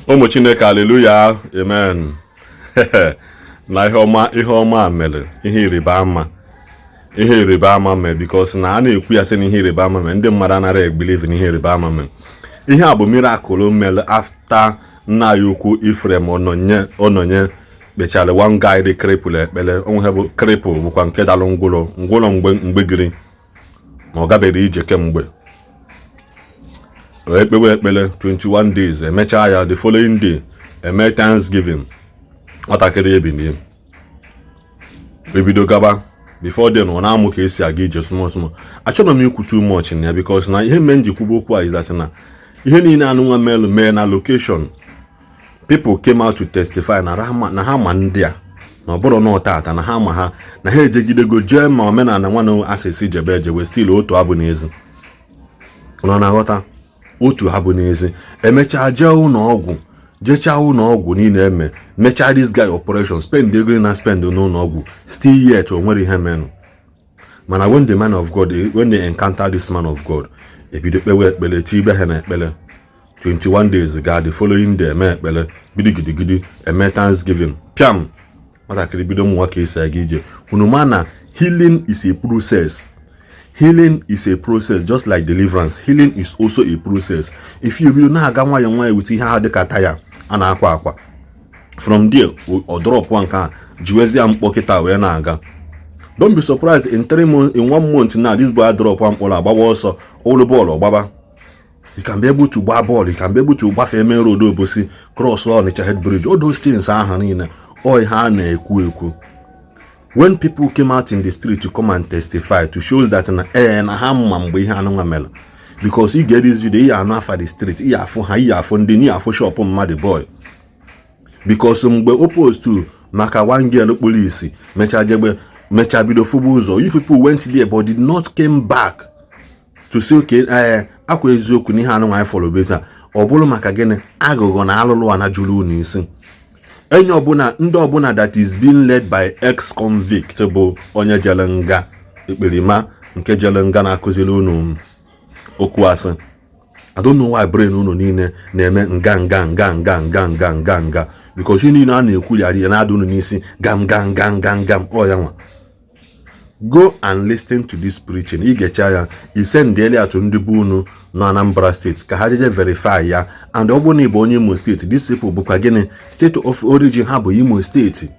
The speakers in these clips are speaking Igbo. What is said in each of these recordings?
ụmụ Chineke, haleluya, amen. Na ihe ọma mere, ihe ịrịba ama mere, because na a na-ekwu ya sị na ihe ịrịba ama mere, ndị mmadụ anaghị ebelieve na ihe ịrịba ama mere. Ihe a bụ miracle mere after nna ya ukwu Ifrem ononye kpechara one guy dị cripple ekpele. Onwe bụ cripple bụkwa nke dalụ ngwụlọ mgbe giri ma ọ gabere ije kemgbe. Ekpewe ekpele 21 days, emechaa ya the following day eme Thanksgiving. Nwatakịrị ebinie ebido gaba. Before then ọ na-amụ ka esi aga ije small. Achọrọ m ikwu too much in ya because na ihe men ji kwubo okwu a is that na ihe niile anụnwa mee na location. People came out to testify na ha ma ndị a na ọ bụrụ na ọtata na ha ma ha na ha ejegidego jee ma omenala nwanne asịsị jebe ejewe still otu abụ n'ezi. Ụnọ na-aghọta otu abụ n'ezi. Emechaa jee ụlọọgwụ, jechaa ụlọọgwụ niile eme, mechaa this guy operation, spend ego na spend n'ụlọọgwụ, still yet o nwere ihe menụ. Mana when the man of God, when they encounter this man of God, ebido kpewe ekpele, tibe ha na ekpele. 21 days ga, the following day eme ekpele, bido gidigidi eme Thanksgiving. Piam nwatakịrị bido mụnwa ka esi aga ije. Unu ma na healing is a process. Healing is a process, just like deliverance. Healing is also a process. If you will na-aga nwayọ with ihe ha dịka taya a na-akwa akwa, from there o drop one ka jiwezi mkpọ kịta wee na-aga. Don't be surprised in 1 month now this boy drop one mkpọrọ agbawa ọsọ olu bọọlụ ọgbaba. You can be able to gbaa ball, you can be able to gbafe main road obosi, cross Onitsha head bridge, all those things aha niile ọ ha na-ekwu. When people came out in the street to come and testify to show that na ha mma mgbe ihe anụnwa mere, because you get this video, you are not for the street, you afọ ndị ni afọ shop mmadụ boy, because mgbe opposed to maka one girl police mecha bido fubu ụzọ, you people went there but did not came back to say okay akwa eziokwu n'ihe anụnwa anyị follow beta ọ bụrụ maka gịnị agụgọ na alụlụ ana juru n'isi. Enyi ọbụla ndị ọbụla that is being led by ex-convict bụ onye jele nga Ekperima nke jele nga na-akụziri unu okwu asị. I don't know why brain unu niile na-eme nga because you niile a na-ekwu yari na adụ unu n'isi gam ọ ya nwa. Go and listen to this preaching. I gecha ya, I send earlier to ndị bụ unu na Anambra State ka ha jeje verify ya, and ọ bụ na Igbo onye Imo State, these people bụkwa gịnị state of origin ha bụ Imo State.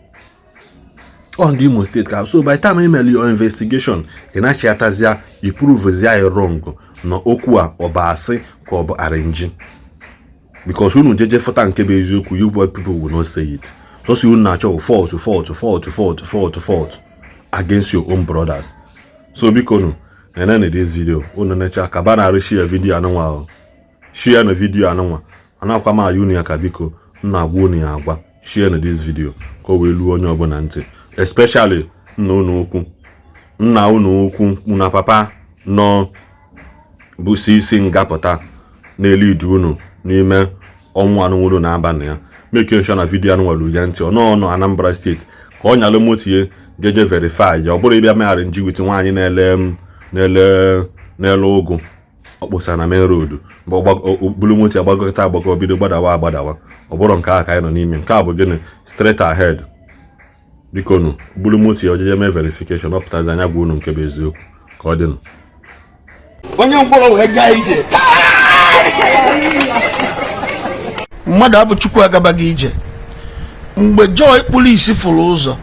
On the Imo State ka, so by the time email your investigation ị na-achịatazia ipruvezia ya wrong na okwu a ọ bụ asị ka ọ bụ arrange, because unu jeje fọta nke bụ eziokwu, you people will not say it. So unu na-achọ fault against your own brothers. So biko nene this video unu necha ka bana share video anụnwa, share na video anụnwa anakwa ma uni aka biko nna agwa unu ya agwa, share na this video ka o wee luo onye ọbụla ntị, especially nna unu ukwu na papa no bụ isi ngapụta na lead unu n'ime ọnwa anụnwụrụ na abalị ya. Make sure na video anụnwa lu ya ntị ọ Anambra State ka ọ nyalụ motie jeje verify ya, ọ bụrụ ịbịa megharị nji wit nwaanyị na-ele ụgụ ọkpụsa na main road bulu moti agbagọta bido gbadawa ọ bụrụ nke a ka anyị nọ n'ime. Nke a bụ gịnị straight ahead. Biko bulu moti ya ojeje mee verification ọpụtazi anya gwa unu nke bụ eziokwu ka ọ dịnụ. Onye mkpọrọ wee gaa ije, mmadụ abụ Chukwu agabaghị ije. Mgbe Joy polisi fụrụ ụzọ,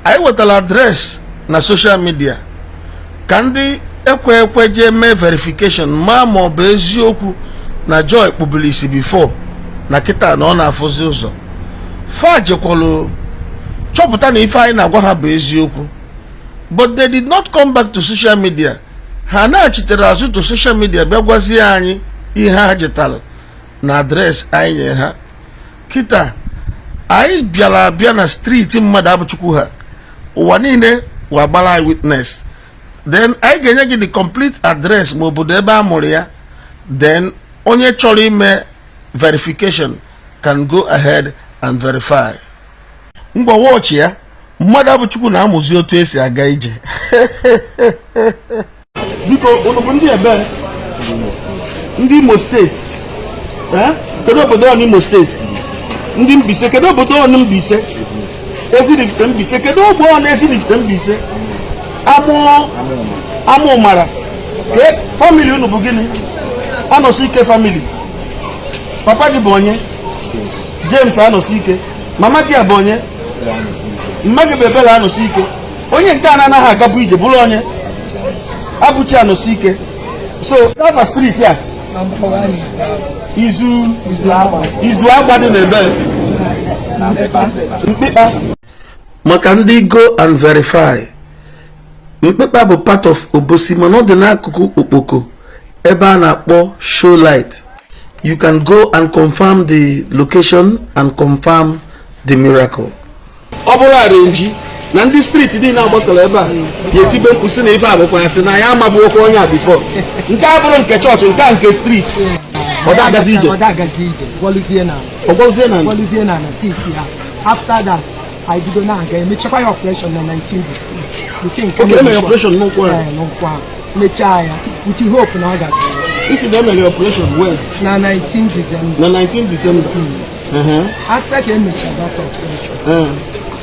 anyị wetara adreesị na social media ka ndị ekwe jee mee verification ma ọ bụ eziokwu na Joy kpụbiri isi before na kịta na ọ na-afụzi ụzọ. Fa jekwalụ chọpụta na ife anyị na-agwa ha bụ eziokwu, but they did not come back to social media. Ha na-achitere azụ to social media bịa gwazie anyị ihe ha jetara na adreesị anyị nye ha. Kịta anyị bịara abịa na streeti mmadụ abụchukwu ha, ụwa niile wagbara witness, then anyị ga-enye gị the complete address ma obodo ebe a mụrụ ya, then onye chọrọ ime verification can go ahead and verify. Ngwa watch ya, mmadụ abụchukwu na-amụzi otu esi aga ije. Biko unu bụ ndị ebe ndị Imo State kedu obodo ọ n'Imo steeti ndị Mbaise kedu obodo ọ n'Mbaise Ezirifite Mbaise kedu ogbo ọ na-Ezirifite Mbaise amụ mara ke family unu bụ gịnị Anọsi Ike family papa gị bụ onye James Anọsi Ike mama gị bụ onye mma gị bụ Ebele Anọsi Ike onye nke a na-anaghị agabu ije bụrụ onye Abụchi Anọsi Ike so Alpha Street a izu agba dị n'ebe Mkpịkpa maka ndị go and verify Mkpịkpa bụ part of Obosi mana ọ dị n'akụkụ Okpoko ebe a na-akpọ show light. You can go and confirm the location and confirm the miracle. Ọ bụrụ arrange na ndị street dị na-agbakọrọ ebe a ga-etibe mkpụsị na ife abụkwa ya sị na ya amabụ okwu onye a before nke a bụrụ nke chọọchị nke a nke street ọ dagazi ije gwọluzie na after that I did not get me check your operation na 19 the thing okay my operation no kwa me chaya with hope na ga this is the operation when na 19 December after ke me check that operation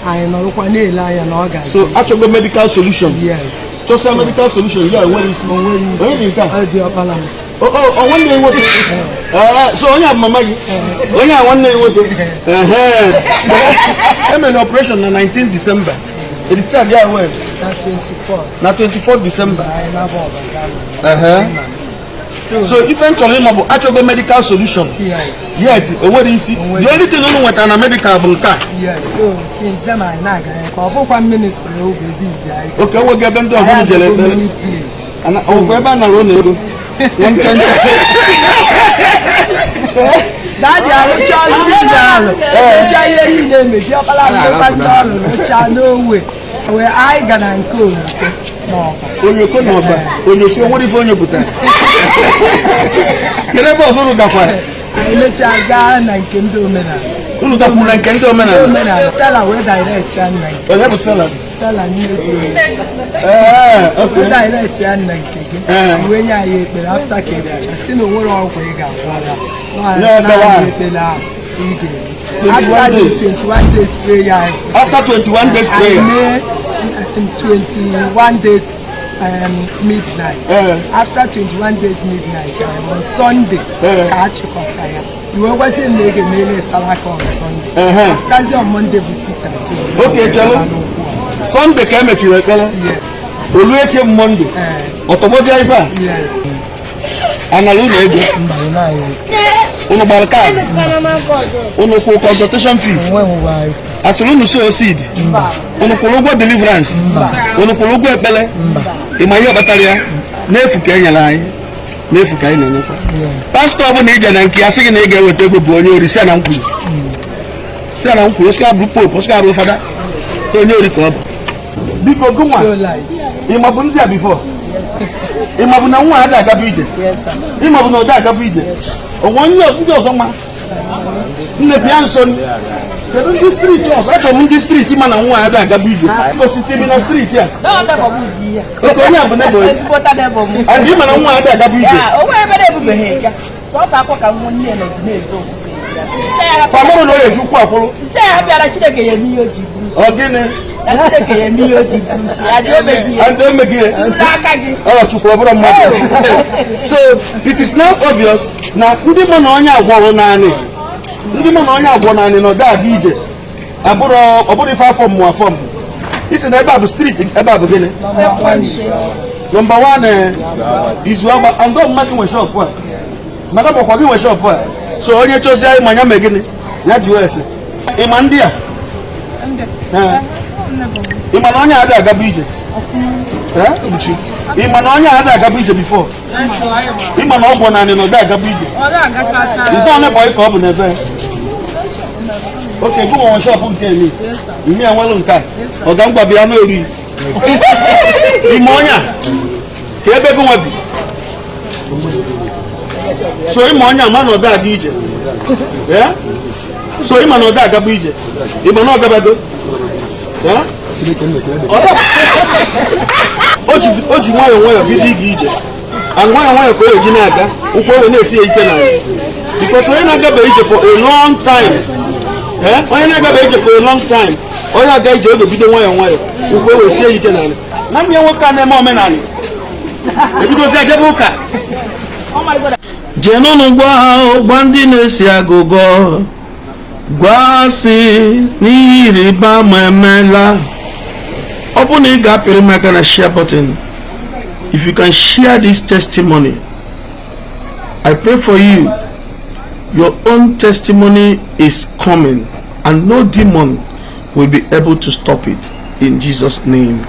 I know kwa na ele anya na ga so actually medical solution yes just a medical solution yeah when is when you can one day what so onye mama gi onye one day what an operation na 19 December it is charge yeah when na 24 December so eventually no actually medical solution yes what is the only thing no weta na medical bụ nka yes so since them I na ga ko bụkwa ministry o be busy okay we get them to jele ana o gbe ba na ro na ego yan change daddy I charge you jaye yi na me bi opala $1 cha no way we I ga na nko no onye ko no ba onye si onwe ifo onye buta kere boss unu gakwa emecha ga na nke ndị omenala unu gakwu na nke ndị omenala tell we direct and like onye bụ salad tell anyị okay direct and like we nya ya ekpere after ke si no nwere ọgwụ ị ga-agwara na ekpere after 21 days prayer I think 21 days midnight after 21 days midnight on Sunday catch Kontaya you were watching the mail salaka on Sunday that's on Monday visitor okay chalo Sunday came at you olueche Monday otobosi ifa analu na ego unu barka unu ko consultation fee asulu nu so seed unu ko logo deliverance unu ko logo ekpele imaye bataria nefu ka enyala anyị nefu ka anyị na-enekwa pastor bụ na ije na nke asị gị na ị ga-eweta ego bụ onye ori si na nkwuru ska bụ pope ska bụ fada onye ori ka ọ bụ biko gụnwa ịmabụ ndị a before ịmabụ na nwa ada agaba ije ịmabụ na ọda agaba ije onwe ndị ọzọ ma nne bịa nso kedu ndị street ọzọ achọrọ m ndị street ma na nwa ada agaba ije osisi bi na street a oke onye abụ nebo adị ma na nwa ada agaba ije famụrụ na o yeji ụkwụ akwụrụ ọ gịnị so it is now obvious na ndị mụ na onye agwọrọ naanị na ọda aga ije ọ bụrụ ife afọ mmụọ afọ m isi na ebe a bụ street ebe a bụ gịnị number 1 izu agba andọ mmadụ nwe shop a maka bụkwa gị nwe shop a so onye chọzie ịmanya me gịnị ya jụọ ese ịma ndị a ịma na onye ada agaba ije ịma na onye ada agaba ije before ịma na ọ bụ naanị na ọda agaba ije nke onye bụ ka ọ bụ n'ebe oke gụ nwe shop nke emi imi enwelu nke ọ ga ngwa bịa n'ori ime onye ka ebe gụ nwe bi so ịma onye ama na ọda aga ije so ịma na ọda agaba ije ịma na ọ gabago o ji nwayọọ nwayọọ bido ịga ije nwayọọ nwayọọ ka o eji na-aga ụkwụ owe na-esi ya ike n'ala because onye na-agaba ije for a long time, onye na-agaba ije for a long time, onye aga ije oge bido nwayọ nwayọ, ukwe wee sie ike n'ala. Na mmịa nwoke a na-eme omenala, ebidozi agaba ụka. Jenụnụ gwa ndị na-esi agụgọ, gwa si n'ihe ịrịba ama emela. Ọ bụ na ị ga-apịrị m aka na share button. If you can share this testimony, I pray for you. Your own testimony is coming, and no demon will be able to stop it. In Jesus' name.